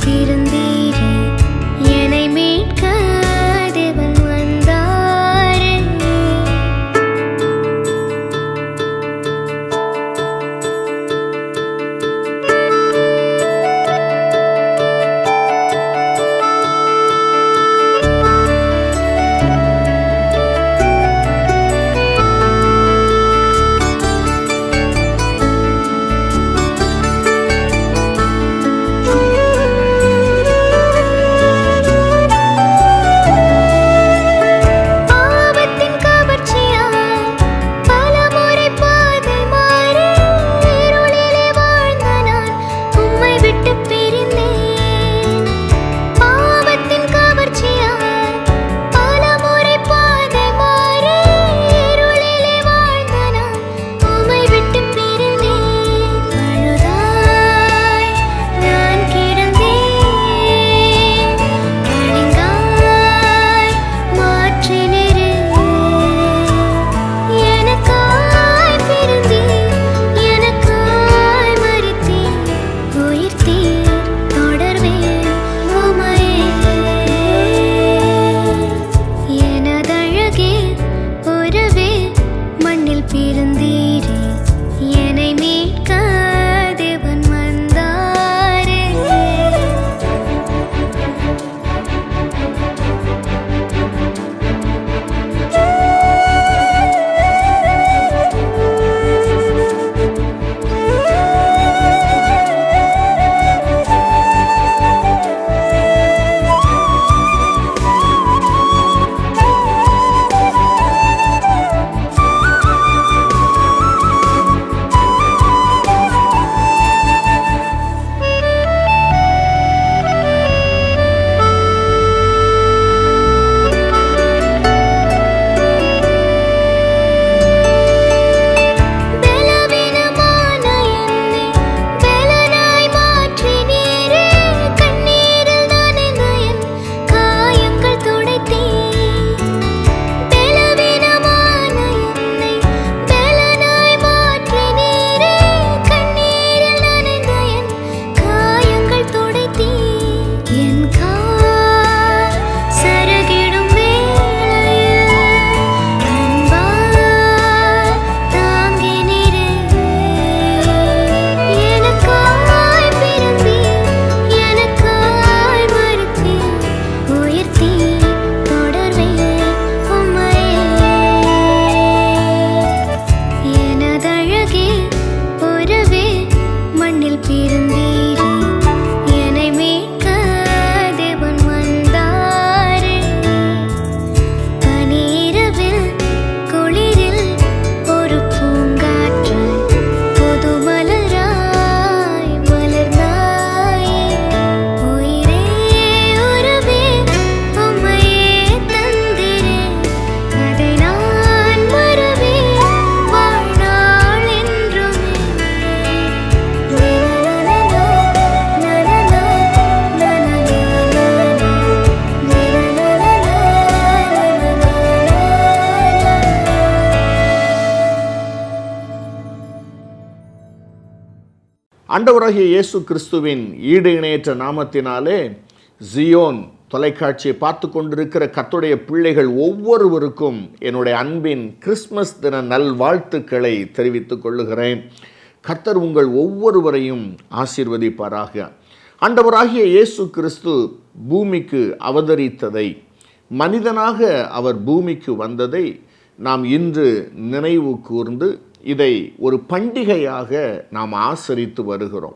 பிறந்தீரே, என்னை மீட்க தேவன் வந்தாரே. பாவத்தின் கவர்ச்சியால் பலமுறை பாதை மாறி இருளிலே வாழ்ந்த நான் உம்மை விட்டு பிரிந்தேன். பாவத்தின் கவர்ச்சியால் பலமுறை பாதை மாறி இருளிலே வாழ்ந்த நான் உம்மை விட்டு பிரிந்தேன். அழுதாய் நான் கிடந்தேன், அழுங்காய் மாற்றினீரே. எனக்காய் பிறந்தீர், எனக்காய் மரித்தீர், உயிர்த்தீர், தொடர்வேன் உம்மையே. எனதழகே உறவே, மண்ணில் பிறந்தீரே, என்னை மீட்க தேவன் வந்தாரே. பலவீனமான என்னை பலனாய் மாற்றினீரே. கண்ணீரில் நனைந்த என் காயங்கள் துடைத்தீர். பலவீனமான என்னை பலனாய் மாற்றினீரே. கண்ணீரில் நனைந்த என் காயங்கள் துடைத்தீர். என் கால் சருகிடும் வேளையில் அன்பால் தாங்கினீரே. எனக்காய் பிறந்தீர், எனக்காய் மரித்தீர், உயிர்த்தீர், தொடர்வேன் உம்மையே. எனதழகே உறவே, மண்ணில் பிறந்தீரே, என்னை மீட்க தேவன் வந்தாரே. பனிரவில் குளிரில் ஒரு பூங்காற்றாய் புது மலராய் மலர்ந்தாயே. உயிரே உறவே, உம்மையே தந்திரேன், அதை நான் மறவேன் வாழ்நாள் என்றுமே. ஆண்டவராகிய இயேசு கிறிஸ்துவின் ஈடு இணையற்ற நாமத்தினாலே ஜியோன் தொலைக்காட்சியை பார்த்து கொண்டிருக்கிற கர்த்தருடைய பிள்ளைகள் ஒவ்வொருவருக்கும் என்னுடைய அன்பின் கிறிஸ்மஸ் தின நல்வாழ்த்துக்களை தெரிவித்துக் கொள்ளுகிறேன். கர்த்தர் உங்கள் ஒவ்வொருவரையும் ஆசீர்வதிப்பாராக. ஆண்டவராகிய இயேசு கிறிஸ்து பூமிக்கு அவதரித்ததை, மனிதனாக அவர் பூமிக்கு வந்ததை நாம் இன்று நினைவு கூர்ந்து இதை ஒரு பண்டிகையாக நாம் ஆசரித்து வருகிறோம்.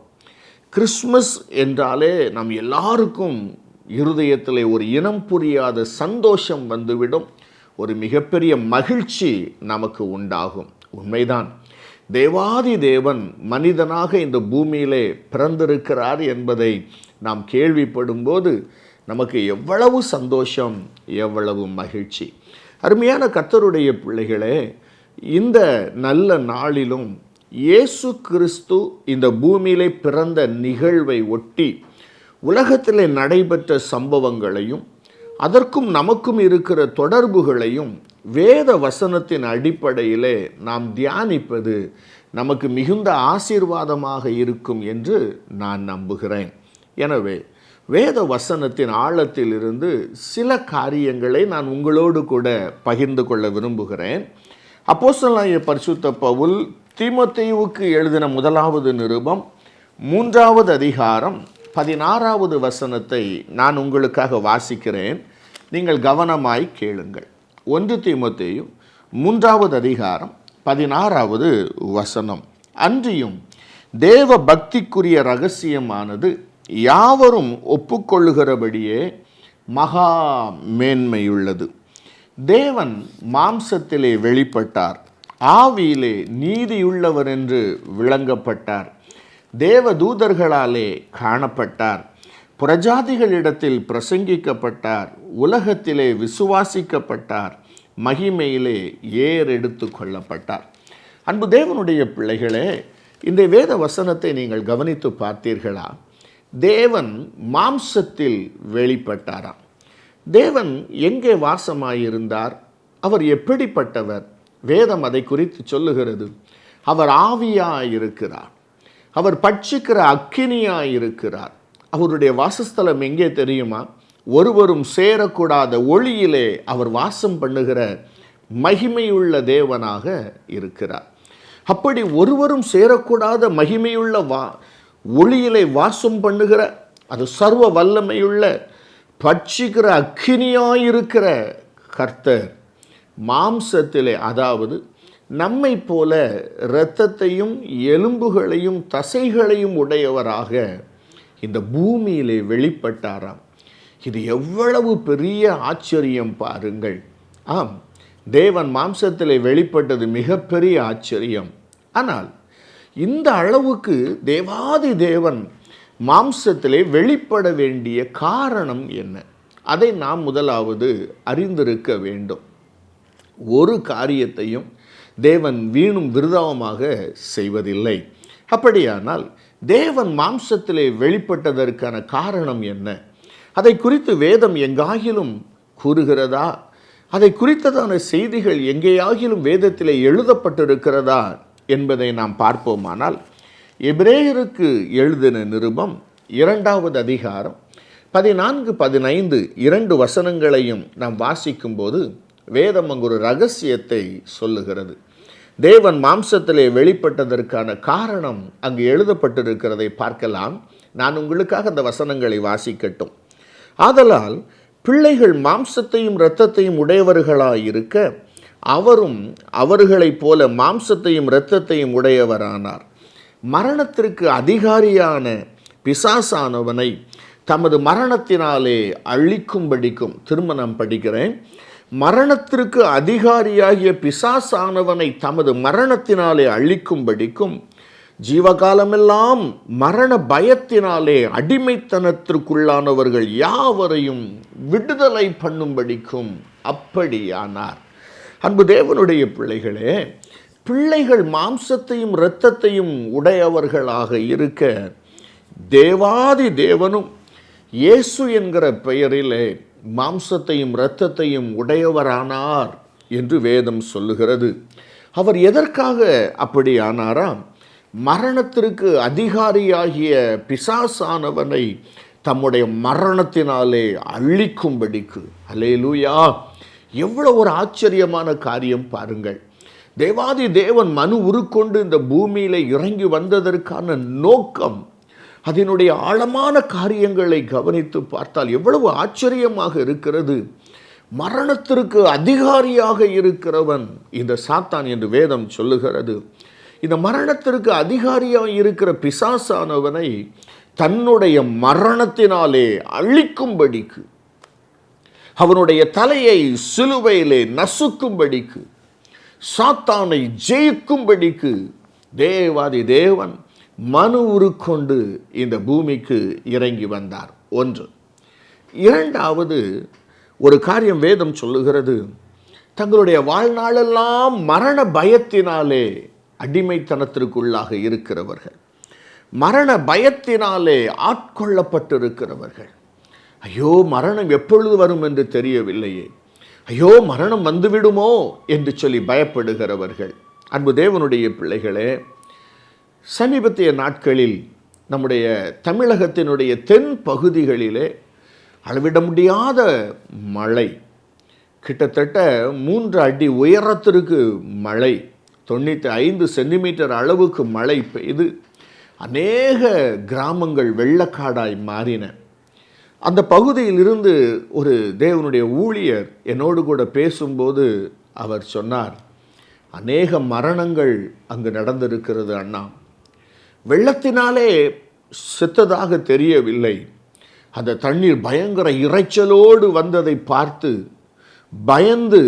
கிறிஸ்மஸ் என்றாலே நம் எல்லாருக்கும் இருதயத்தில் ஒரு இனம் புரியாத சந்தோஷம் வந்துவிடும். ஒரு மிகப்பெரிய மகிழ்ச்சி நமக்கு உண்டாகும். உண்மைதான், தேவாதி தேவன் மனிதனாக இந்த பூமியிலே பிறந்திருக்கிறார் என்பதை நாம் கேள்விப்படும்போது நமக்கு எவ்வளவு சந்தோஷம், எவ்வளவு மகிழ்ச்சி. அருமையான கர்த்தருடைய பிள்ளைகளே, இந்த நல்ல நாளிலும் இயேசு கிறிஸ்து இந்த பூமியிலே பிறந்த நிகழ்வை ஒட்டி உலகத்திலே நடைபெற்ற சம்பவங்களையும் அதற்கும் நமக்கும் இருக்கிற தொடர்புகளையும் வேத வசனத்தின் அடிப்படையிலே நாம் தியானிப்பது நமக்கு மிகுந்த ஆசீர்வாதமாக இருக்கும் என்று நான் நம்புகிறேன். எனவே வேத வசனத்தின் ஆழத்தில் இருந்து சில காரியங்களை நான் உங்களோடு கூட பகிர்ந்து கொள்ள விரும்புகிறேன். அப்போஸ்தலனாகிய பரிசுத்த பவுல் தீமோத்தேயுவுக்கு எழுதின முதலாவது நிருபம் 3வது அதிகாரம் 16வது வசனத்தை நான் உங்களுக்காக வாசிக்கிறேன். நீங்கள் கவனமாய் கேளுங்கள். 1 தீமோத்தேயு 3வது அதிகாரம் 16வது வசனம். அன்றியும் தேவ பக்திக்குரிய இரகசியமானது யாவரும் ஒப்புக்கொள்ளுகிறபடியே மகா மேன்மையுள்ளது. தேவன் மாம்சத்திலே வெளிப்பட்டார், ஆவியிலே நீதியுள்ளவர் என்று விளங்கப்பட்டார், தேவ தூதர்களாலே காணப்பட்டார், புறஜாதிகளிடத்தில் பிரசங்கிக்கப்பட்டார், உலகத்திலே விசுவாசிக்கப்பட்டார், மகிமையிலே ஏறெடுத்து கொள்ளப்பட்டார். அன்பு தேவனுடைய பிள்ளைகளே, இந்த வேத வசனத்தை நீங்கள் கவனித்து பார்த்தீர்களா? தேவன் மாம்சத்தில் வெளிப்பட்டாராம். தேவன் எங்கே வாசமாயிருந்தார்? அவர் எப்படிப்பட்டவர்? வேதம் அதை குறித்து சொல்லுகிறது. அவர் ஆவியாயிருக்கிறார், அவர் பட்சிக்கிற அக்கினியாயிருக்கிறார். அவருடைய வாசஸ்தலம் எங்கே தெரியுமா? ஒருவரும் சேரக்கூடாத ஒளியிலே அவர் வாசம் பண்ணுகிற மகிமையுள்ள தேவனாக இருக்கிறார். அப்படி ஒருவரும் சேரக்கூடாத மகிமையுள்ள ஒளியிலே வாசம் பண்ணுகிற, அது சர்வ வல்லமையுள்ள பட்சிக்கிற அக்கினியாயிருக்கிற கர்த்தர் மாம்சத்திலே, அதாவது நம்மை போல இரத்தத்தையும் எலும்புகளையும் தசைகளையும் உடையவராக இந்த பூமியிலே வெளிப்பட்டாராம். இது எவ்வளவு பெரிய ஆச்சரியம் பாருங்கள். ஆம், தேவன் மாம்சத்திலே வெளிப்பட்டது மிகப்பெரிய ஆச்சரியம். ஆனால் இந்த அளவுக்கு தேவாதி தேவன் மாம்சத்திலே வெளிப்பட வேண்டிய காரணம் என்ன? அதை நாம் முதலாவது அறிந்திருக்க வேண்டும். ஒரு காரியத்தையும் தேவன் வீணும் விருதாவமாக செய்வதில்லை. அப்படியானால் தேவன் மாம்சத்திலே வெளிப்பட்டதற்கான காரணம் என்ன? அதை குறித்து வேதம் எங்காகிலும் கூறுகிறதா? அதை குறித்ததான செய்திகள் எங்கேயாகிலும் வேதத்திலே எழுதப்பட்டிருக்கிறதா என்பதை நாம் பார்ப்போமானால், எபிரேயருக்கு எழுதின நிருபம் 2வது அதிகாரம் 14-15 2 வசனங்களையும் நாம் வாசிக்கும்போது வேதம் அங்கு ஒரு ரகசியத்தை சொல்லுகிறது. தேவன் மாம்சத்திலே வெளிப்பட்டதற்கான காரணம் அங்கு எழுதப்பட்டிருக்கிறதை பார்க்கலாம். நான் உங்களுக்காக அந்த வசனங்களை வாசிக்கட்டும். ஆதலால் பிள்ளைகள் மாம்சத்தையும் இரத்தத்தையும் உடையவர்களாயிருக்க அவரும் அவர்களைப் போல மாம்சத்தையும் இரத்தத்தையும் உடையவரானார். மரணத்திற்கு அதிகாரியான பிசாசானவனை தமது மரணத்தினாலே அழிக்கும்படிக்கும், திரும்ப நான் படிக்கிறேன், மரணத்திற்கு அதிகாரியாகிய பிசாசானவனை தமது மரணத்தினாலே அழிக்கும்படிக்கும், ஜீவகாலமெல்லாம் மரண பயத்தினாலே அடிமைத்தனத்திற்குள்ளானவர்கள் யாவரையும் விடுதலை பண்ணும்படிக்கும் அப்படியானார். அன்பு தேவனுடைய பிள்ளைகளே, பிள்ளைகள் மாம்சத்தையும் இரத்தத்தையும் உடையவர்களாக இருக்க தேவாதி தேவனும் இயேசு என்கிற பெயரிலே மாம்சத்தையும் இரத்தத்தையும் உடையவரானார் என்று வேதம் சொல்லுகிறது. அவர் எதற்காக அப்படி ஆனாராம்? மரணத்திற்கு அதிகாரியாகிய பிசாசானவனை தம்முடைய மரணத்தினாலே அழிக்கும்படிக்கு. அல்லேலூயா! எவ்வளவு ஒரு ஆச்சரியமான காரியம் பாருங்கள். தேவாதி தேவன் மனு உருக்கொண்டு இந்த பூமியில இறங்கி வந்ததற்கான நோக்கம், அதனுடைய ஆழமான காரியங்களை கவனித்து பார்த்தால் எவ்வளவு ஆச்சரியமாக இருக்கிறது. மரணத்திற்கு அதிகாரியாக இருக்கிறவன் இந்த சாத்தான் என்று வேதம் சொல்லுகிறது. இந்த மரணத்திற்கு அதிகாரியாக இருக்கிற பிசாசானவனை தன்னுடைய மரணத்தினாலே அழிக்கும்படிக்கு, அவனுடைய தலையை சிலுவையிலே நசுக்கும்படிக்கு, சாத்தானை ஜெயிக்கும்படிக்கு தேவாதி தேவன் மனு உருக்கொண்டு இந்த பூமிக்கு இறங்கி வந்தார். ஒன்று. இரண்டாவது ஒரு காரியம் வேதம் சொல்லுகிறது, தங்களுடைய வாழ்நாளெல்லாம் மரண பயத்தினாலே அடிமைத்தனத்திற்குள்ளாக இருக்கிறவர்கள், மரண பயத்தினாலே ஆட்கொள்ளப்பட்டிருக்கிறவர்கள். ஐயோ, மரணம் எப்பொழுது வரும் என்று தெரியவில்லையே, ஐயோ மரணம் வந்துவிடுமோ என்று சொல்லி பயப்படுகிறவர்கள். அன்பு தேவனுடைய பிள்ளைகளே, சமீபத்திய நாட்களில் நம்முடைய தமிழகத்தினுடைய தென் பகுதிகளிலே அளவிட முடியாத மழை, கிட்டத்தட்ட 3 அடி உயரத்திற்கு மழை, 95 சென்டிமீட்டர் அளவுக்கு மழை பெய்து அநேக கிராமங்கள் வெள்ளக்காடாய் மாறின. அந்த பகுதியிலிருந்து ஒரு தேவனுடைய ஊழியர் என்னோடு கூட பேசும்போது அவர் சொன்னார், அநேக மரணங்கள் அங்கு நடந்திருக்கிறது அண்ணா. வெள்ளத்தினாலே செத்ததாக தெரியவில்லை, அந்த தண்ணீர் பயங்கர இரைச்சலோடு வந்ததை பார்த்து பயந்து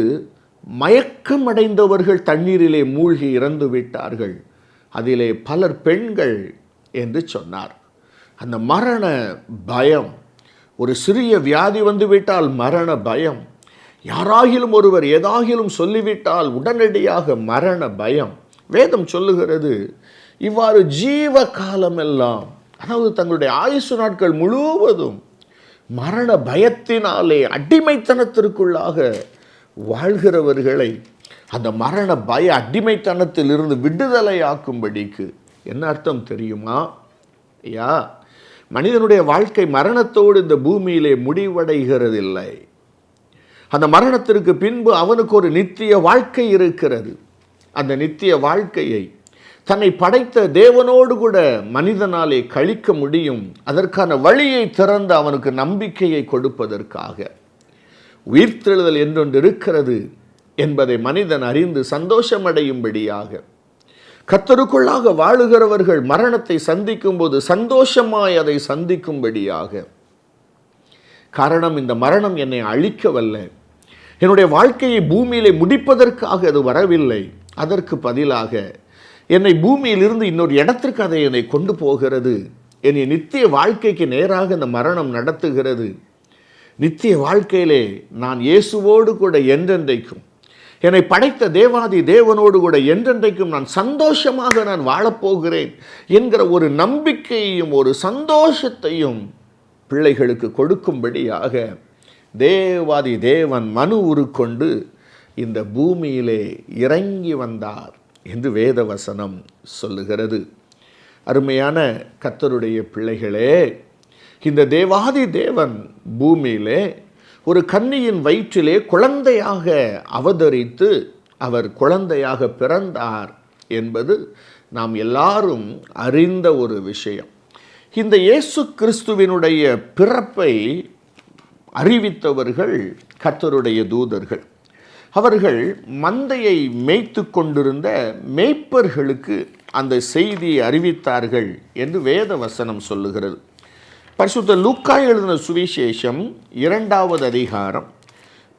மயக்கமடைந்தவர்கள் தண்ணீரிலே மூழ்கி இறந்து விட்டார்கள், அதிலே பலர் பெண்கள் என்று சொன்னார். அந்த மரண பயம், ஒரு சிறிய வியாதி வந்துவிட்டால் மரண பயம், யாராகிலும் ஒருவர் ஏதாகிலும் சொல்லிவிட்டால் உடனடியாக மரண பயம். வேதம் சொல்லுகிறது, இவ்வாறு ஜீவ காலமெல்லாம், அதாவது தங்களுடைய ஆயுசு நாட்கள் முழுவதும் மரண பயத்தினாலே அடிமைத்தனத்திற்குள்ளாக வாழ்கிறவர்களை அந்த மரண பய அடிமைத்தனத்தில் இருந்து விடுதலையாக்கும்படிக்கு என்ன அர்த்தம் தெரியுமா ஐயா? மனிதனுடைய வாழ்க்கை மரணத்தோடு இந்த பூமியிலே முடிவடைகிறதில்லை. அந்த மரணத்திற்கு பின்பு அவனுக்கு ஒரு நித்திய வாழ்க்கை இருக்கிறது. அந்த நித்திய வாழ்க்கையை தன்னை படைத்த தேவனோடு கூட மனிதனாலே கழிக்க முடியும். அதற்கான வழியை திறந்து அவனுக்கு நம்பிக்கையை கொடுப்பதற்காக உயிர்த்தெழுதல் என்றொன்று இருக்கிறது என்பதை மனிதன் அறிந்து சந்தோஷமடையும்படியாக, கர்த்தருக்குள்ளாக வாழுகிறவர்கள் மரணத்தை சந்திக்கும் போது சந்தோஷமாய் அதை சந்திக்கும்படியாக. காரணம், இந்த மரணம் என்னை அழிக்கவல்ல, என்னுடைய வாழ்க்கையை பூமியிலே முடிப்பதற்காக அது வரவில்லை. அதற்கு பதிலாக என்னை பூமியிலிருந்து இன்னொரு இடத்திற்கு அதை என்னை கொண்டு போகிறது. என்னை நித்திய வாழ்க்கைக்கு நேராக இந்த மரணம் நடத்துகிறது. நித்திய வாழ்க்கையிலே நான் இயேசுவோடு கூட என்றென்றைக்கும், என்னை படைத்த தேவாதி தேவனோடு கூட என்றென்றைக்கும் நான் சந்தோஷமாக நான் வாழப்போகிறேன் என்கிற ஒரு நம்பிக்கையையும் ஒரு சந்தோஷத்தையும் பிள்ளைகளுக்கு கொடுக்கும்படியாக தேவாதி தேவன் மனு உருக்கொண்டு இந்த பூமியிலே இறங்கி வந்தார் என்று வேதவசனம் சொல்லுகிறது. அருமையான கர்த்தருடைய பிள்ளைகளே, இந்த தேவாதி தேவன் பூமியிலே ஒரு கன்னியின் வயிற்றிலே குழந்தையாக அவதரித்து அவர் குழந்தையாக பிறந்தார் என்பது நாம் எல்லாரும் அறிந்த ஒரு விஷயம். இந்த இயேசு கிறிஸ்துவினுடைய பிறப்பை அறிவித்தவர்கள் கர்த்தருடைய தூதர்கள். அவர்கள் மந்தையை மேய்த்து கொண்டிருந்த மேய்ப்பர்களுக்கு அந்த செய்தியை அறிவித்தார்கள் என்று வேத வசனம் சொல்லுகிறது. பரிசுத்த லூக்கா எழுதின சுவிசேஷம் 2வது அதிகாரம்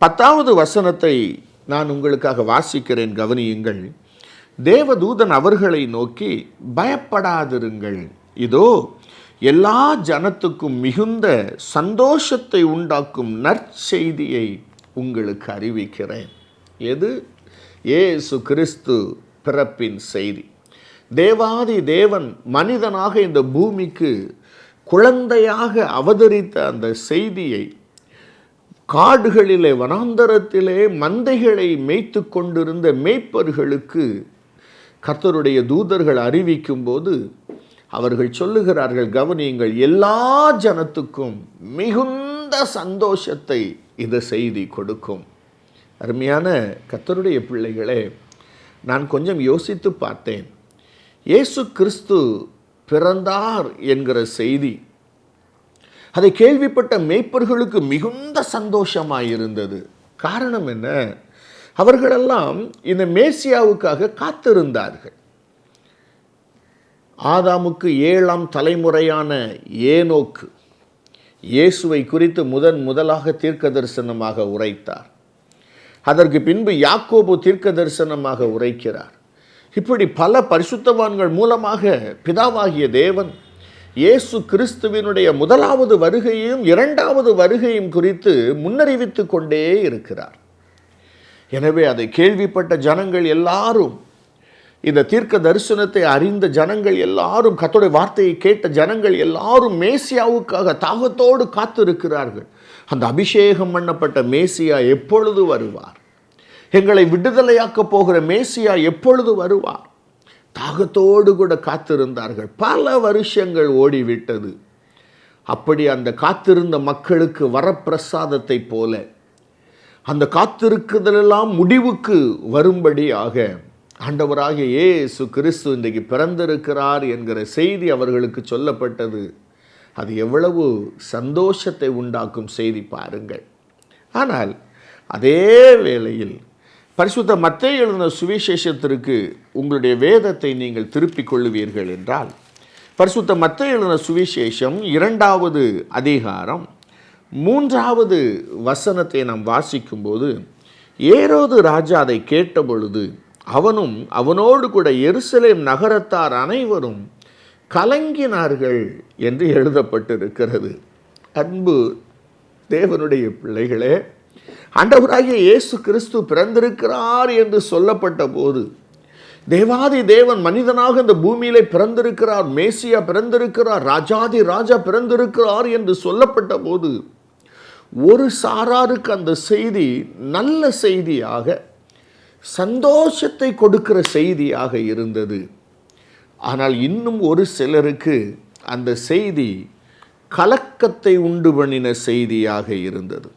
10வது வசனத்தை நான் உங்களுக்காக வாசிக்கிறேன், கவனியுங்கள். தேவதூதன் அவர்களை நோக்கி, பயப்படாதிருங்கள், இதோ எல்லா ஜனத்துக்கும் மிகுந்த சந்தோஷத்தை உண்டாக்கும் நற்செய்தியை உங்களுக்கு அறிவிக்கிறேன். எது? இயேசு கிறிஸ்து பிறப்பின் செய்தி. தேவாதி தேவன் மனிதனாக இந்த பூமிக்கு குழந்தையாக அவதரித்த அந்த செய்தியை காடுகளிலே வனாந்தரத்திலே மந்தைகளை மேய்த்து கொண்டிருந்த மேய்ப்பர்களுக்கு கர்த்தருடைய தூதர்கள் அறிவிக்கும் போது அவர்கள் சொல்லுகிறார்கள், கவனியுங்கள், எல்லா ஜனத்துக்கும் மிகுந்த சந்தோஷத்தை இந்த செய்தி கொடுக்கும். அருமையான கர்த்தருடைய பிள்ளைகளே, நான் கொஞ்சம் யோசித்து பார்த்தேன். இயேசு கிறிஸ்து பிறந்தார் என்கிற செய்தி அதை கேள்விப்பட்ட மேய்ப்பர்களுக்கு மிகுந்த சந்தோஷமாயிருந்தது. காரணம் என்ன? அவர்களெல்லாம் இந்த மேசியாவுக்காக காத்திருந்தார்கள். ஆதாமுக்கு 7ஆம் தலைமுறையான ஏனோக்கு இயேசுவை குறித்து முதலாக தீர்க்க தரிசனமாக உரைத்தார். அதற்கு பின்பு யாக்கோபு தீர்க்க தரிசனமாக உரைக்கிறார். இப்படி பல பரிசுத்தவான்கள் மூலமாக பிதாவாகிய தேவன் இயேசு கிறிஸ்துவினுடைய 1வது வருகையும் 2வது வருகையும் குறித்து முன்னறிவித்து கொண்டே இருக்கிறார். எனவே அதை கேள்விப்பட்ட ஜனங்கள் எல்லாரும், இந்த தீர்க்க தரிசனத்தை அறிந்த ஜனங்கள் எல்லாரும், கர்த்தருடைய வார்த்தையை கேட்ட ஜனங்கள் எல்லாரும் மேசியாவுக்காக தாகத்தோடு காத்திருக்கிறார்கள். அந்த அபிஷேகம் பண்ணப்பட்ட மேசியா எப்பொழுது வருவார்? எங்களை விடுதலையாக்க போகிற மேசியா எப்பொழுது வருவார்? தாகத்தோடு கூட காத்திருந்தார்கள். பல வருஷங்கள் ஓடிவிட்டது. அப்படி அந்த காத்திருந்த மக்களுக்கு வரப்பிரசாதத்தை போல அந்த காத்திருக்குதலெல்லாம் முடிவுக்கு வரும்படியாக ஆண்டவராகிய இயேசு கிறிஸ்து இன்றைக்கு பிறந்திருக்கிறார் என்கிற செய்தி அவர்களுக்கு சொல்லப்பட்டது. அது எவ்வளவு சந்தோஷத்தை உண்டாக்கும் செய்தி பாருங்கள். ஆனால் அதே வேளையில் பரிசுத்த மத்தேயு எழுதின சுவிசேஷத்திற்கு உங்களுடைய வேதத்தை நீங்கள் திருப்பிக் கொள்ளுவீர்கள் என்றால், பரிசுத்த மத்தேயு எழுதின சுவிசேஷம் 2வது அதிகாரம் 3வது வசனத்தை நாம் வாசிக்கும்போது, ஏரோது ராஜா அதை கேட்டபொழுது அவனும் அவனோடு கூட எருசலேம் நகரத்தார் அனைவரும் கலங்கினார்கள் என்று எழுதப்பட்டிருக்கிறது. அன்பு தேவனுடைய பிள்ளைகளே, ஆண்டவராகிய இயேசு கிறிஸ்து பிறந்திருக்கிறார் என்று சொல்லப்பட்ட போது, தேவாதி தேவன் மனிதனாக இந்த பூமியிலே பிறந்திருக்கிறார், மேசியா பிறந்திருக்கிறார், ராஜாதி ராஜா பிறந்திருக்கிறார் என்று சொல்லப்பட்ட போது, ஒரு சாராருக்கு அந்த செய்தி நல்ல செய்தியாக, சந்தோஷத்தை கொடுக்கிற செய்தியாக இருந்தது. ஆனால் இன்னும் ஒரு சிலருக்கு அந்த செய்தி கலக்கத்தை உண்டு பண்ணின செய்தியாக இருந்தது.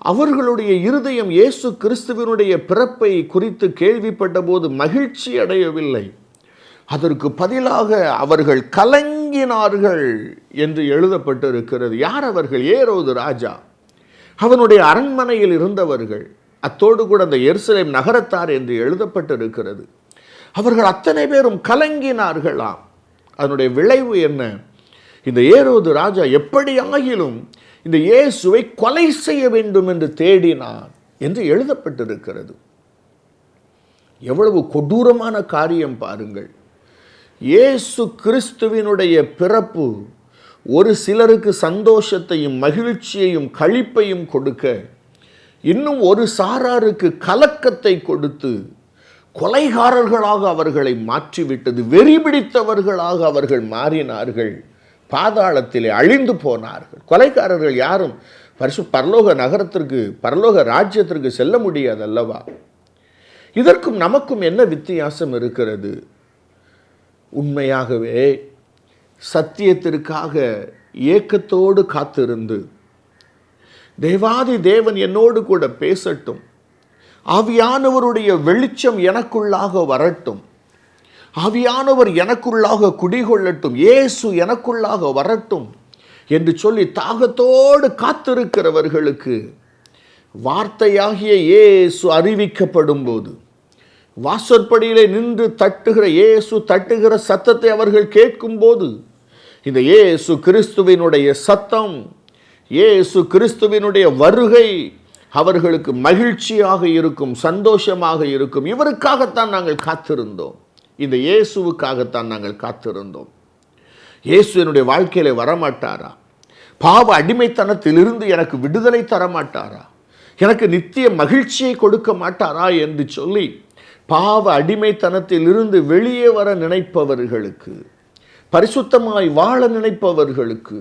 அவர்களுடைய இருதயம் இயேசு கிறிஸ்துவினுடைய பிறப்பை குறித்து கேள்விப்பட்ட போது மகிழ்ச்சி அடையவில்லை. அதற்கு பதிலாக அவர்கள் கலங்கினார்கள் என்று எழுதப்பட்டிருக்கிறது. யார் அவர்கள்? ஏரோது ராஜா, அவனுடைய அரண்மனையில் இருந்தவர்கள், அத்தோடு கூட அந்த எருசலேம் நகரத்தார் என்று எழுதப்பட்டிருக்கிறது. அவர்கள் அத்தனை பேரும் கலங்கினார்களாம். அதனுடைய விளைவு என்ன? இந்த ஏரோது ராஜா எப்படியாகிலும் இந்த இயேசுவை கொலை செய்ய வேண்டும் என்று தேடினார் என்று எழுதப்பட்டிருக்கிறது. எவ்வளவு கொடூரமான காரியம் பாருங்கள். இயேசு கிறிஸ்துவினுடைய பிறப்பு ஒரு சிலருக்கு சந்தோஷத்தையும் மகிழ்ச்சியையும் களிப்பையும் கொடுக்க, இன்னும் ஒரு சாராருக்கு கலக்கத்தை கொடுத்து கொலைகாரர்களாக அவர்களை மாற்றிவிட்டது. வெறி பிடித்தவர்களாக அவர்கள் மாறினார்கள். பாதாளத்திலே அழிந்து போனார்கள். கொலைகாரர்கள் யாரும் பரலோக நகரத்திற்கு, பரலோக ராஜ்யத்திற்கு செல்ல முடியாது அல்லவா? இதற்கும் நமக்கும் என்ன வித்தியாசம் இருக்கிறது? உண்மையாகவே சத்தியத்திற்காக ஏக்கத்தோடு காத்திருந்து, தேவாதி தேவன் என்னோடு கூட பேசட்டும், ஆவியானவருடைய வெளிச்சம் எனக்குள்ளாக வரட்டும், ஆவியானவர் எனக்குள்ளாக குடிகொள்ளட்டும், இயேசு எனக்குள்ளாக வரட்டும் என்று சொல்லி தாகத்தோடு காத்திருக்கிறவர்களுக்கு வார்த்தையாகிய இயேசு அறிவிக்கப்படும் போது, வாசற்படியிலே நின்று தட்டுகிற இயேசு தட்டுகிற சத்தத்தை அவர்கள் கேட்கும்போது, இந்த இயேசு கிறிஸ்துவினுடைய சத்தம், இயேசு கிறிஸ்துவினுடைய வருகை அவர்களுக்கு மகிழ்ச்சியாக இருக்கும், சந்தோஷமாக இருக்கும். இவருக்காகத்தான் நாங்கள் காத்திருந்தோம், இந்த இயேசுவுக்காகத்தான் நாங்கள் காத்திருந்தோம். இயேசு என்னுடைய வாழ்க்கையில வரமாட்டாரா? பாவ அடிமைத்தனத்திலிருந்து எனக்கு விடுதலை தரமாட்டாரா? எனக்கு நித்திய மகிழ்ச்சியை கொடுக்க மாட்டாரா என்று சொல்லி பாவ அடிமைத்தனத்திலிருந்து வெளியே வர நினைப்பவர்களுக்கு, பரிசுத்தமாய் வாழ நினைப்பவர்களுக்கு,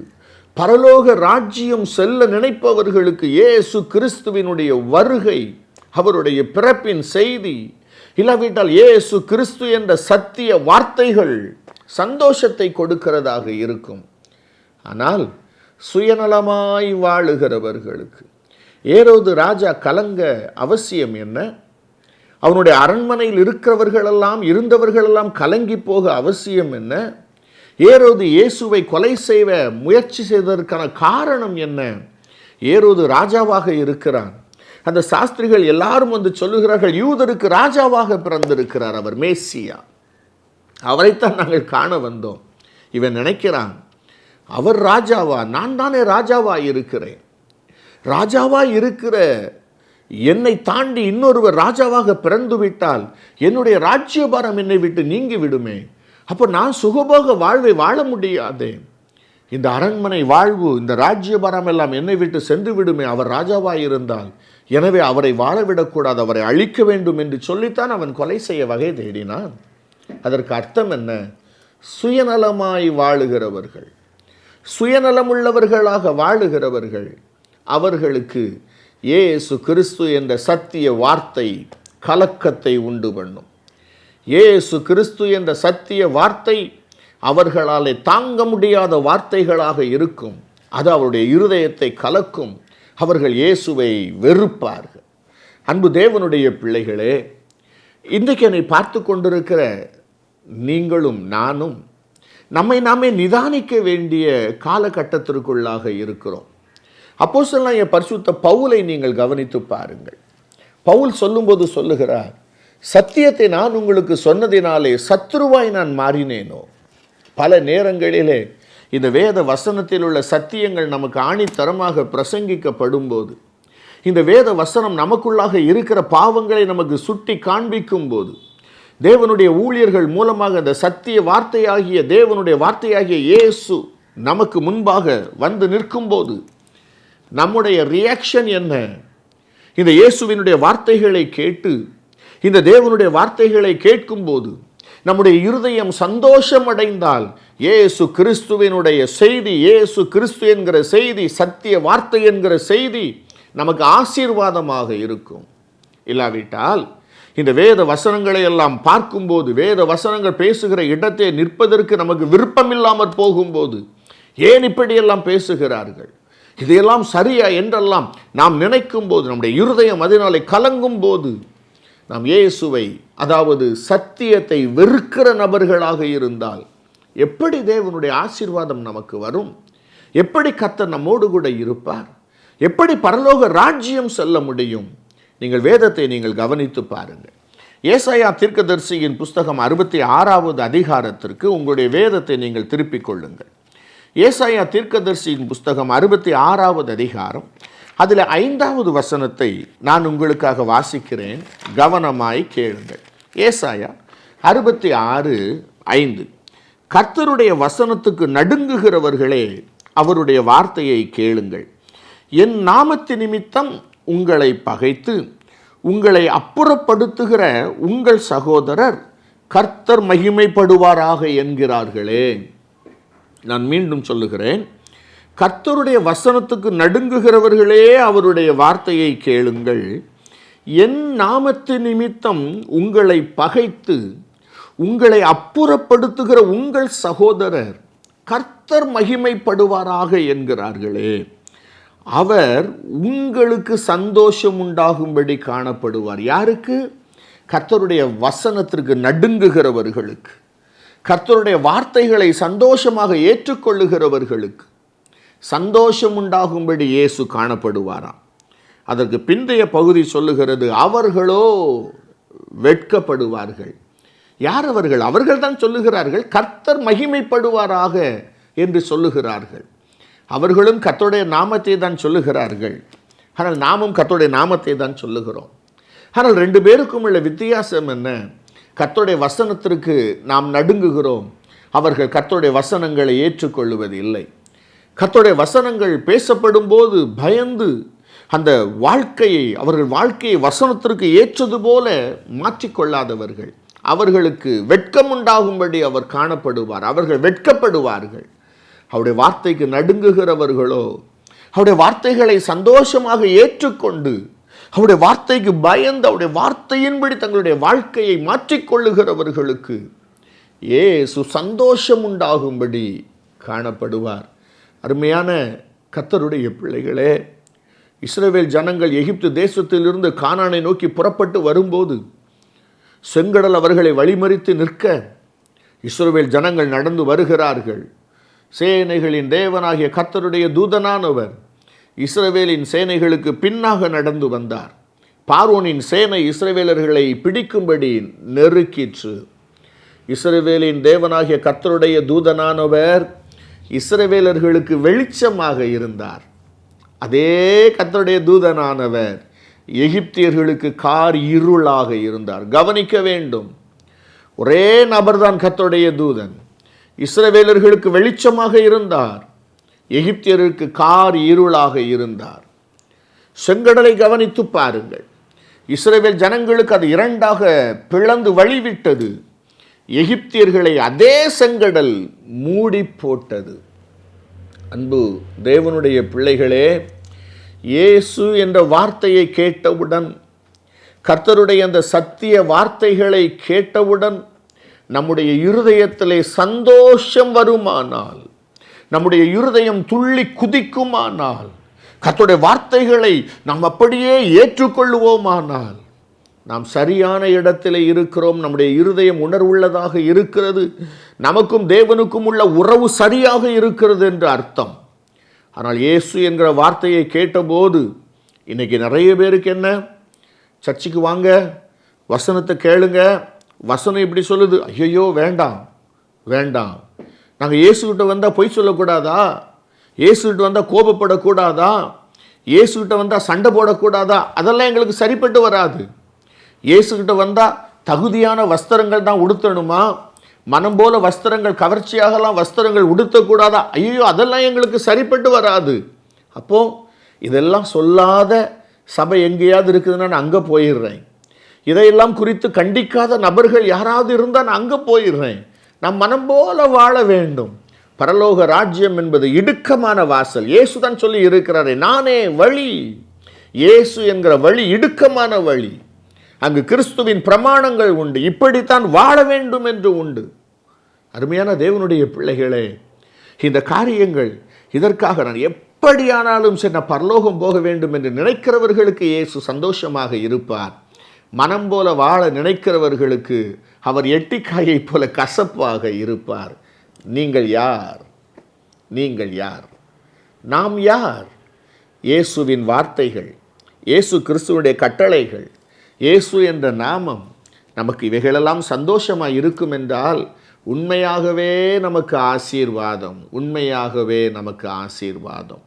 பரலோக ராஜ்யம் செல்ல நினைப்பவர்களுக்கு இயேசு கிறிஸ்துவினுடைய வருகை, அவருடைய பிறப்பின் செய்தி, இல்லாவிட்டால் இயேசு கிறிஸ்து என்ற சத்திய வார்த்தைகள் சந்தோஷத்தை கொடுக்கிறதாக இருக்கும். ஆனால் சுயநலமாய் வாழுகிறவர்களுக்கு ஏரோது ராஜா கலங்க அவசியம் என்ன? அவனுடைய அரண்மனையில் இருந்தவர்களெல்லாம் கலங்கி போக அவசியம் என்ன? ஏரோது இயேசுவை கொலை செய்ய முயற்சி செய்ததற்கான காரணம் என்ன? ஏரோது ராஜாவாக இருக்கிறான். அந்த சாஸ்திரிகள் எல்லாரும் வந்து சொல்லுகிறார்கள், யூதருக்கு ராஜாவாக பிறந்திருக்கிறார், அவர் மேசியா, அவரைத்தான் நாங்கள் காண வந்தோம். இவன் நினைக்கிறான், அவர் ராஜாவா? நான் தானே ராஜாவா இருக்கிறேன். ராஜாவா இருக்கிற என்னை தாண்டி இன்னொருவர் ராஜாவாக பிறந்து விட்டால் என்னுடைய ராஜ்யபாரம் என்னை விட்டு நீங்கி விடுமே. அப்போ நான் சுகபோக வாழ்வை வாழ முடியாதே. இந்த அரண்மனை வாழ்வு, இந்த ராஜ்யபாரம் எல்லாம் என்னை விட்டு சென்று விடுமே அவர் ராஜாவாக இருந்தால். எனவே அவரை வாழவிடக்கூடாது, அவரை அழிக்க வேண்டும் என்று சொல்லித்தான் அவன் கொலை செய்ய வகை தேடினான். அதற்கு அர்த்தம் என்ன? சுயநலமாய் வாழுகிறவர்கள், சுயநலமுள்ளவர்களாக வாழுகிறவர்கள், அவர்களுக்கு இயேசு கிறிஸ்து என்ற சத்திய வார்த்தை கலக்கத்தை உண்டு பண்ணும். இயேசு கிறிஸ்து என்ற சத்திய வார்த்தை அவர்களாலே தாங்க முடியாத வார்த்தைகளாக இருக்கும். அது அவருடைய இருதயத்தை கலக்கும். அவர்கள் இயேசுவை வெறுப்பார்கள். அன்பு தேவனுடைய பிள்ளைகளே, இன்றைக்கு என்னை பார்த்து கொண்டிருக்கிற நீங்களும் நானும் நம்மை நாமே நிதானிக்க வேண்டிய காலகட்டத்திற்குள்ளாக இருக்கிறோம். அப்போஸ்தலனாகிய பரிசுத்த பவுலை நீங்கள் கவனித்து பாருங்கள். பவுல் சொல்லும்போது சொல்லுகிறார், சத்தியத்தை நான் உங்களுக்கு சொன்னதினாலே சத்துருவாய் நான் மாறினேனோ. பல நேரங்களிலே இந்த வேத வசனத்தில் உள்ள சத்தியங்கள் நமக்கு ஆணித்தரமாக பிரசங்கிக்கப்படும் போது, இந்த வேத வசனம் நமக்குள்ளாக இருக்கிற பாவங்களை நமக்கு சுட்டி காண்பிக்கும் போது, தேவனுடைய ஊழியர்கள் மூலமாக அந்த சத்திய வார்த்தையாகிய தேவனுடைய வார்த்தையாகிய இயேசு நமக்கு முன்பாக வந்து நிற்கும்போது நம்முடைய ரியாக்ஷன் என்ன? இந்த இயேசுவினுடைய வார்த்தைகளை கேட்டு, இந்த தேவனுடைய வார்த்தைகளை கேட்கும்போது நம்முடைய இருதயம் சந்தோஷம் அடைந்தால், இயேசு கிறிஸ்துவினுடைய செய்தி, இயேசு கிறிஸ்து என்கிற செய்தி, சத்திய வார்த்தை என்கிற செய்தி நமக்கு ஆசீர்வாதமாக இருக்கும். இல்லாவிட்டால் இந்த வேத வசனங்களை எல்லாம் பார்க்கும்போது, வேத வசனங்கள் பேசுகிற இடத்தை நிற்பதற்கு நமக்கு விருப்பமில்லாமற் போகும்போது, ஏன் இப்படியெல்லாம் பேசுகிறார்கள், இதையெல்லாம் சரியா என்றெல்லாம் நாம் நினைக்கும் போது, நம்முடைய இருதயம் அதனாலே கலங்கும் போது, நாம் இயேசுவை, அதாவது சத்தியத்தை வெறுக்கிற நபர்களாக இருந்தால் எப்படி தேவனுடைய ஆசீர்வாதம் நமக்கு வரும்? எப்படி கர்த்தர் நம்மோடு கூட இருப்பார்? எப்படி பரலோக ராஜ்யம் செல்ல முடியும்? நீங்கள் வேதத்தை நீங்கள் கவனித்து பாருங்கள். ஏசாயா தீர்க்கதரிசியின் புஸ்தகம் 66வது அதிகாரத்திற்கு உங்களுடைய வேதத்தை நீங்கள் திருப்பிக் கொள்ளுங்கள். ஏசாயா தீர்க்கதரிசியின் புஸ்தகம் 66வது அதிகாரம், அதில் 5வது வசனத்தை நான் உங்களுக்காக வாசிக்கிறேன். கவனமாய் கேளுங்கள். ஏசாயா 66:5. கர்த்தருடைய வசனத்துக்கு நடுங்குகிறவர்களே, அவருடைய வார்த்தையை கேளுங்கள். என் நாமத்து நிமித்தம் உங்களை பகைத்து உங்களை அப்புறப்படுத்துகிற உங்கள் சகோதரர் கர்த்தர் மகிமைப்படுவாராக என்கிறார்களே. நான் மீண்டும் சொல்லுகிறேன், கர்த்தருடைய வசனத்துக்கு நடுங்குகிறவர்களே, அவருடைய வார்த்தையை கேளுங்கள். என் நாமத்து நிமித்தம் உங்களை பகைத்து உங்களை அப்புறப்படுத்துகிற உங்கள் சகோதரர் கர்த்தர் மகிமைப்படுவாராக என்கிறார்களே. அவர் உங்களுக்கு சந்தோஷம் உண்டாகும்படி காணப்படுவார். யாருக்கு? கர்த்தருடைய வசனத்திற்கு நடுங்குகிறவர்களுக்கு, கர்த்தருடைய வார்த்தைகளை சந்தோஷமாக ஏற்றுக்கொள்ளுகிறவர்களுக்கு சந்தோஷம் உண்டாகும்படி இயேசு காணப்படுவாராம். அதற்கு பிந்தைய பகுதி சொல்லுகிறது, அவர்களோ வெட்கப்படுவார்கள். யார் அவர்கள்? அவர்கள் தான் சொல்லுகிறார்கள், கர்த்தர் மகிமைப்படுவாராக என்று சொல்லுகிறார்கள். அவர்களும் கர்த்தருடைய நாமத்தை தான் சொல்லுகிறார்கள். ஆனால் நாமும் கர்த்தருடைய நாமத்தை தான் சொல்லுகிறோம். ஆனால் ரெண்டு பேருக்கும் உள்ள வித்தியாசம் என்ன? கர்த்தருடைய வசனத்திற்கு நாம் நடுங்குகிறோம், அவர்கள் கர்த்தருடைய வசனங்களை ஏற்றுக்கொள்வது இல்லை. கர்த்தருடைய வசனங்கள் பேசப்படும் போது பயந்து அந்த வாழ்க்கையை, அவர்கள் வாழ்க்கையை வசனத்திற்கு ஏற்றது போல மாற்றிக்கொள்ளாதவர்கள், அவர்களுக்கு வெட்கம் உண்டாகும்படி அவர் காணப்படுவார். அவர்கள் வெட்கப்படுவார்கள். அவருடைய வார்த்தைக்கு நடுங்குகிறவர்களோ, அவருடைய வார்த்தைகளை சந்தோஷமாக ஏற்றுக்கொண்டு அவருடைய வார்த்தைக்கு பயந்து அவருடைய வார்த்தையின்படி தங்களுடைய வாழ்க்கையை மாற்றிக்கொள்ளுகிறவர்களுக்கு இயேசு சந்தோஷம் உண்டாகும்படி காணப்படுவார். அருமையான கர்த்தருடைய பிள்ளைகளே, இஸ்ரவேல் ஜனங்கள் எகிப்து தேசத்திலிருந்து கானானை நோக்கி புறப்பட்டு வரும்போது செங்கடல் அவர்களை வழிமறித்து நிற்க இஸ்ரவேல் ஜனங்கள் நடந்து வருகிறார்கள். சேனைகளின் தேவனாகிய கர்த்தருடைய தூதனானவர் இஸ்ரவேலின் சேனைகளுக்கு பின்னாக நடந்து வந்தார். பார்வோனின் சேனை இஸ்ரவேலர்களை பிடிக்கும்படி நெருக்கிற்று. இஸ்ரவேலின் தேவனாகிய கர்த்தருடைய தூதனானவர் இஸ்ரவேலர்களுக்கு வெளிச்சமாக இருந்தார். அதே கர்த்தருடைய தூதனானவர் எகிப்தியர்களுக்கு கார் இருளாக இருந்தார். கவனிக்க வேண்டும், ஒரே நபர்தான் கர்த்தருடைய தூதன். இஸ்ரவேலர்களுக்கு வெளிச்சமாக இருந்தார், எகிப்தியருக்கு கார் இருளாக இருந்தார். செங்கடலை கவனித்து பாருங்கள். இஸ்ரவேல் ஜனங்களுக்கு அது இரண்டாக பிளந்து வழிவிட்டது. எகிப்தியர்களை அதே செங்கடல் மூடி போட்டது. அன்பு தேவனுடைய பிள்ளைகளே, இயேசு என்ற வார்த்தையை கேட்டவுடன் கர்த்தருடைய அந்த சத்திய வார்த்தைகளை கேட்டவுடன் நம்முடைய இருதயத்திலே சந்தோஷம் வருமானால், நம்முடைய இருதயம் துள்ளி குதிக்குமானால், கர்த்தருடைய வார்த்தைகளை நாம் அப்படியே ஏற்றுக்கொள்வோமானால், நாம் சரியான இடத்திலே இருக்கிறோம். நம்முடைய இருதயம் உணர்வுள்ளதாக இருக்கிறது, நமக்கும் தேவனுக்கும் உள்ள உறவு சரியாக இருக்கிறது என்று அர்த்தம். ஆனால் இயேசு என்கிற வார்த்தையை கேட்டபோது இன்னைக்கு நிறைய பேருக்கு என்ன, சர்ச்சுக்கு வாங்க, வசனத்தை கேளுங்க, வசனம் இப்படி சொல்லுது, ஐயோ வேண்டாம் வேண்டாம், நாங்கள் இயேசுகிட்ட வந்தால் பொய் சொல்லக்கூடாதா, இயேசுகிட்ட வந்தால் கோபப்படக்கூடாதா, இயேசுகிட்ட வந்தால் சண்டை போடக்கூடாதா, அதெல்லாம் எங்களுக்கு சரிப்பட்டு வராது. இயேசுகிட்ட வந்தால் தகுதியான வஸ்திரங்கள் தான் உடுத்தணுமா, மனம் போல வஸ்திரங்கள், கவர்ச்சியாகலாம் வஸ்திரங்கள் உடுத்தக்கூடாதா, ஐயோ அதெல்லாம் எங்களுக்கு சரிப்பட்டு வராது. அப்போது இதெல்லாம் சொல்லாத சபை எங்கேயாவது இருக்குதுன்னா நான் அங்கே போயிடுறேன். இதையெல்லாம் குறித்து கண்டிக்காத நபர்கள் யாராவது இருந்தால் நான் அங்கே போயிடுறேன். நான் மனம் போல வாழ வேண்டும். பரலோக ராஜ்யம் என்பது இடுக்கமான வாசல். இயேசு தான் சொல்லி இருக்கிறாரே, நானே வழி. இயேசு என்கிற வழி இடுக்கமான வழி. அங்கு கிறிஸ்துவின் பிரமாணங்கள் உண்டு, இப்படித்தான் வாழ வேண்டும் என்று உண்டு. அருமையான தேவனுடைய பிள்ளைகளே, இந்த காரியங்கள், இதற்காக நான் எப்படியானாலும் சரி நான் பரலோகம் போக வேண்டும் என்று நினைக்கிறவர்களுக்கு இயேசு சந்தோஷமாக இருப்பார். மனம் போல வாழ நினைக்கிறவர்களுக்கு அவர் எட்டிக்காயை போல கசப்பாக இருப்பார். நீங்கள் யார்? நீங்கள் யார்? நாம் யார்? இயேசுவின் வார்த்தைகள், இயேசு கிறிஸ்துவுடைய கட்டளைகள், இயேசு என்ற நாமம் நமக்கு இவைகளெல்லாம் சந்தோஷமாக இருக்கும் என்றால் உண்மையாகவே நமக்கு ஆசீர்வாதம், உண்மையாகவே நமக்கு ஆசீர்வாதம்.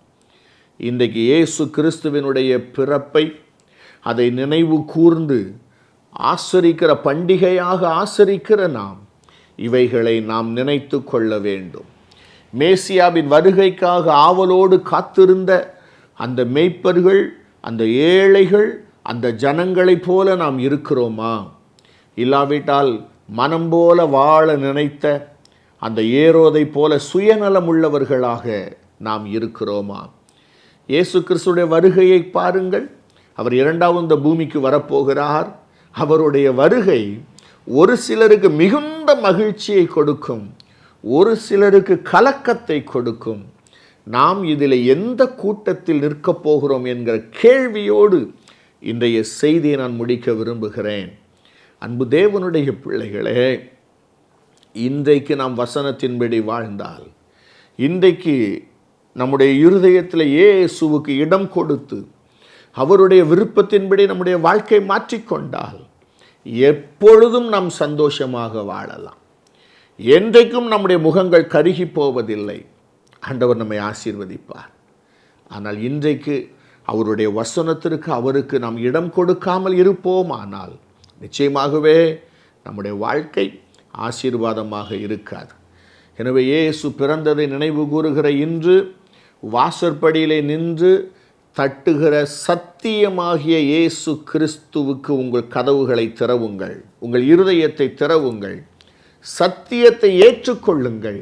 இன்றைக்கு இயேசு கிறிஸ்துவினுடைய பிறப்பை அதை நினைவு கூர்ந்து ஆசரிக்கிற பண்டிகையாக ஆசரிக்கிற நாம் இவைகளை நாம் நினைத்து கொள்ள வேண்டும். மேசியாவின் வருகைக்காக ஆவலோடு காத்திருந்த அந்த மேய்ப்பர்கள், அந்த ஏழைகள், அந்த ஜனங்களைப் போல நாம் இருக்கிறோமா? இல்லாவிட்டால் மனம் போல வாழ நினைத்த அந்த ஏரோதை போல சுயநலம் உள்ளவர்களாக நாம் இருக்கிறோமா? இயேசு கிறிஸ்துடைய வருகையை பாருங்கள். அவர் இரண்டாவது இந்த பூமிக்கு வரப்போகிறார். அவருடைய வருகை ஒரு சிலருக்கு மிகுந்த மகிழ்ச்சியை கொடுக்கும், ஒரு சிலருக்கு கலக்கத்தை கொடுக்கும். நாம் இதில் எந்த கூட்டத்தில் நிற்கப் போகிறோம் என்கிற கேள்வியோடு இன்றைய செய்தியை நான் முடிக்க விரும்புகிறேன். அன்பு தேவனுடைய பிள்ளைகளே, இன்றைக்கு நாம் வசனத்தின்படி வாழ்ந்தால், இன்றைக்கு நம்முடைய இருதயத்தில் இயேசுவுக்கு இடம் கொடுத்து அவருடைய விருப்பத்தின்படி நம்முடைய வாழ்க்கை மாற்றிக்கொண்டால் எப்பொழுதும் நாம் சந்தோஷமாக வாழலாம். என்றைக்கும் நம்முடைய முகங்கள் கருகி போவதில்லை. ஆண்டவர் நம்மை ஆசீர்வதிப்பார். ஆனால் இன்றைக்கு அவருடைய வசனத்திற்கு அவருக்கு நாம் இடம் கொடுக்காமல் இருப்போமானால் நிச்சயமாகவே நம்முடைய வாழ்க்கை ஆசீர்வாதமாக இருக்காது. எனவே இயேசு பிறந்ததை நினைவு கூறுகிற இன்று வாசற்படியிலே நின்று தட்டுகிற சத்தியமாகிய இயேசு கிறிஸ்துவுக்கு உங்கள் கதவுகளை திறவுங்கள், உங்கள் இருதயத்தை திறவுங்கள், சத்தியத்தை ஏற்றுக்கொள்ளுங்கள்,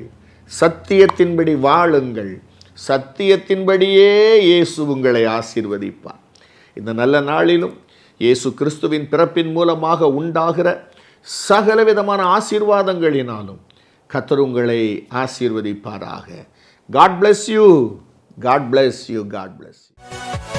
சத்தியத்தின்படி வாழுங்கள், சத்தியத்தின்படியே இயேசு உங்களை ஆசீர்வதிப்பார். இந்த நல்ல நாளிலும் இயேசு கிறிஸ்துவின் பிறப்பின் மூலமாக உண்டாகிற சகலவிதமான ஆசீர்வாதங்களினாலும் கர்த்தர் உங்களை ஆசீர்வதிப்பாராக. God bless you. God bless you. God bless you.